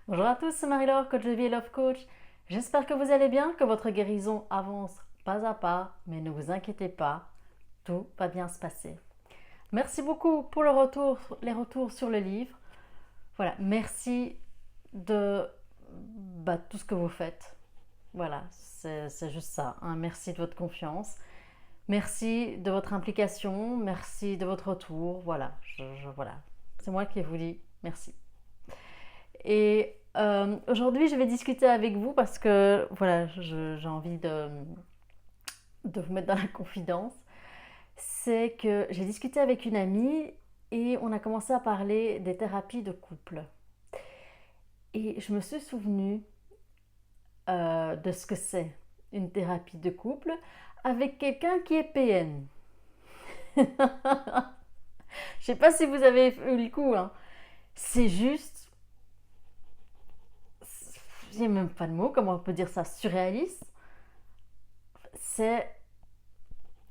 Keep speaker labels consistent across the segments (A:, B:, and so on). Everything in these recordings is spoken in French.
A: Bonjour à tous, c'est Marie-Laure, coach de vie et love coach. J'espère que vous allez bien, que votre guérison avance pas à pas, mais ne vous inquiétez pas, tout va bien se passer. Merci beaucoup pour les retours sur le livre. Voilà, merci de tout ce que vous faites. Voilà, c'est juste ça. Hein. Merci de votre confiance. Merci de votre implication. Merci de votre retour. Voilà, voilà. C'est moi qui vous dis merci. Et aujourd'hui, je vais discuter avec vous parce que voilà, j'ai envie de vous mettre dans la confidence. C'est que j'ai discuté avec une amie et on a commencé à parler des thérapies de couple. Et je me suis souvenue de ce que c'est une thérapie de couple avec quelqu'un qui est PN. Je sais pas si vous avez eu le coup, hein. C'est juste, j'ai même pas de mots, comment on peut dire ça, surréaliste. C'est,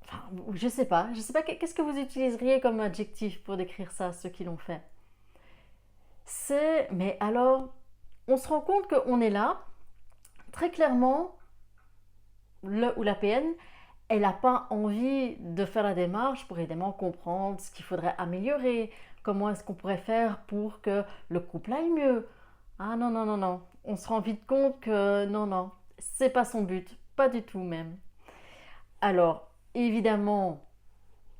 A: enfin, je sais pas, qu'est-ce que vous utiliseriez comme adjectif pour décrire ça, ceux qui l'ont fait. Mais alors, on se rend compte qu'on est là, très clairement, le ou la PN, elle n'a pas envie de faire la démarche pour évidemment comprendre ce qu'il faudrait améliorer, comment est-ce qu'on pourrait faire pour que le couple aille mieux. Ah non, non, non, non, on se rend vite compte que non, non, c'est pas son but, pas du tout même. Alors, évidemment,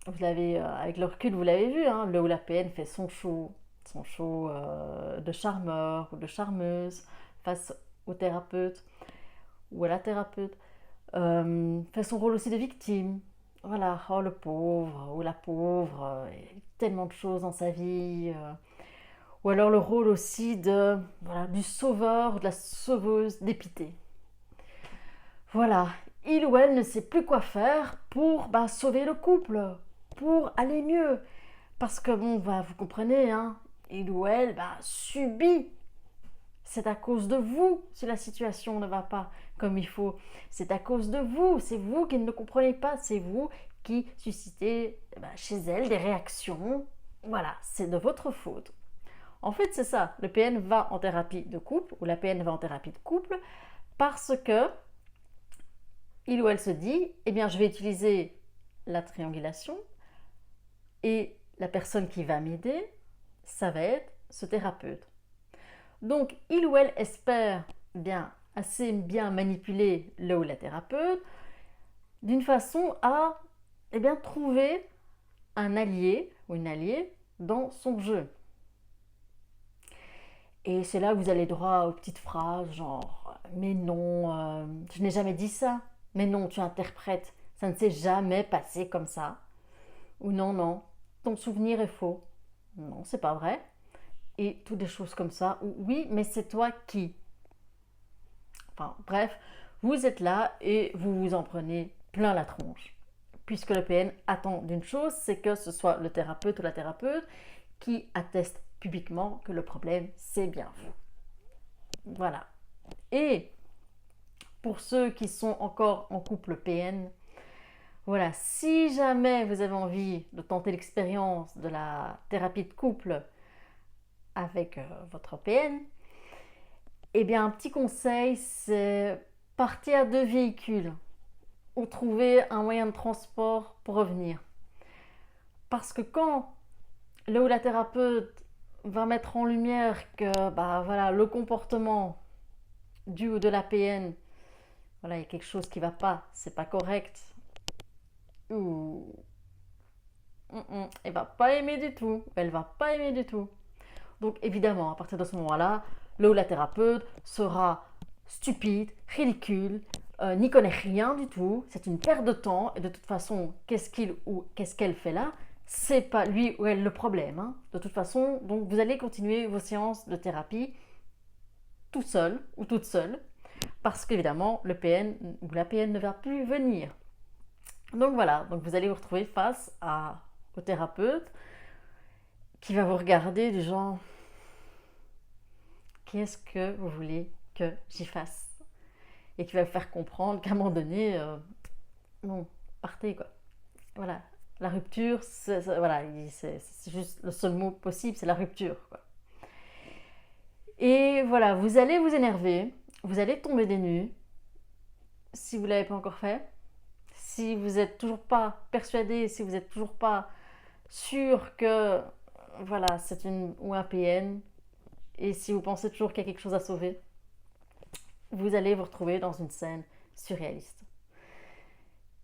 A: vous l'avez, avec le recul, vous l'avez vu, hein, le ou la PN fait son show de charmeur ou de charmeuse face au thérapeute ou à la thérapeute, fait son rôle aussi de victime. Voilà, oh le pauvre ou la pauvre, tellement de choses dans sa vie. Ou alors le rôle aussi voilà, du sauveur ou de la sauveuse dépitée. Voilà, il ou elle ne sait plus quoi faire pour sauver le couple, pour aller mieux. Parce que bon, vous comprenez, hein, il ou elle subit. C'est à cause de vous si la situation ne va pas comme il faut. C'est à cause de vous. C'est vous qui ne le comprenez pas. C'est vous qui suscitez chez elle des réactions. Voilà, c'est de votre faute. En fait, c'est ça. Le PN va en thérapie de couple ou la PN va en thérapie de couple parce que il ou elle se dit, eh bien, je vais utiliser la triangulation et la personne qui va m'aider, ça va être ce thérapeute. Donc, il ou elle espère assez bien manipuler le ou la thérapeute d'une façon à trouver un allié ou une alliée dans son jeu. Et c'est là que vous allez droit aux petites phrases genre mais non, je n'ai jamais dit ça. Mais non, tu interprètes. Ça ne s'est jamais passé comme ça. Ou non, non, ton souvenir est faux. Non, c'est pas vrai. Et toutes des choses comme ça. Ou oui, mais c'est toi qui. Enfin, bref, vous êtes là et vous vous en prenez plein la tronche. Puisque le PN attend d'une chose, c'est que ce soit le thérapeute ou la thérapeute qui atteste publiquement que le problème, c'est bien vous. Voilà. Et pour ceux qui sont encore en couple PN, voilà, si jamais vous avez envie de tenter l'expérience de la thérapie de couple avec votre PN, eh bien un petit conseil, c'est partir à deux véhicules ou trouver un moyen de transport pour revenir. Parce que quand le ou la thérapeute va mettre en lumière que voilà, le comportement du ou de la PN, voilà, il y a quelque chose qui ne va pas, c'est pas correct, ou elle va pas aimer du tout, elle va pas aimer du tout. Donc évidemment, à partir de ce moment-là, le ou la thérapeute sera stupide, ridicule, n'y connaît rien du tout, c'est une perte de temps, et de toute façon, qu'est-ce qu'il ou qu'est-ce qu'elle fait là, c'est pas lui ou elle le problème. Hein. De toute façon, donc vous allez continuer vos séances de thérapie tout seul ou toute seule, parce qu'évidemment, le PN ou la PN ne va plus venir. Donc voilà, donc vous allez vous retrouver au thérapeute qui va vous regarder du genre qu'est-ce que vous voulez que j'y fasse, et qui va vous faire comprendre qu'à un moment donné, non, partez quoi. Voilà, la rupture, c'est juste le seul mot possible, c'est la rupture quoi. Et Et voilà, vous allez vous énerver, vous allez tomber des nues, si vous ne l'avez pas encore fait. Si vous n'êtes toujours pas persuadé, si vous n'êtes toujours pas sûr que voilà, c'est une ou un PN, et si vous pensez toujours qu'il y a quelque chose à sauver, vous allez vous retrouver dans une scène surréaliste.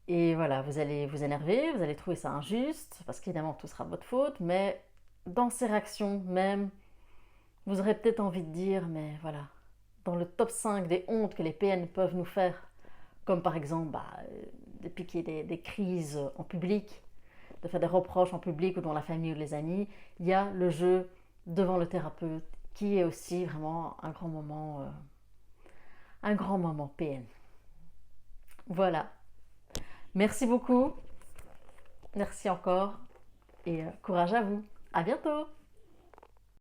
A: Et voilà, vous allez vous énerver, vous allez trouver ça injuste, parce qu'évidemment tout sera de votre faute, mais dans ces réactions même, vous aurez peut-être envie de dire, mais voilà, dans le top 5 des hontes que les PN peuvent nous faire, comme par exemple de piquer des crises en public, de faire des reproches en public ou dans la famille ou les amis, il y a le jeu devant le thérapeute qui est aussi vraiment un grand moment PN. Voilà. Merci beaucoup. Merci encore et courage à vous. À bientôt.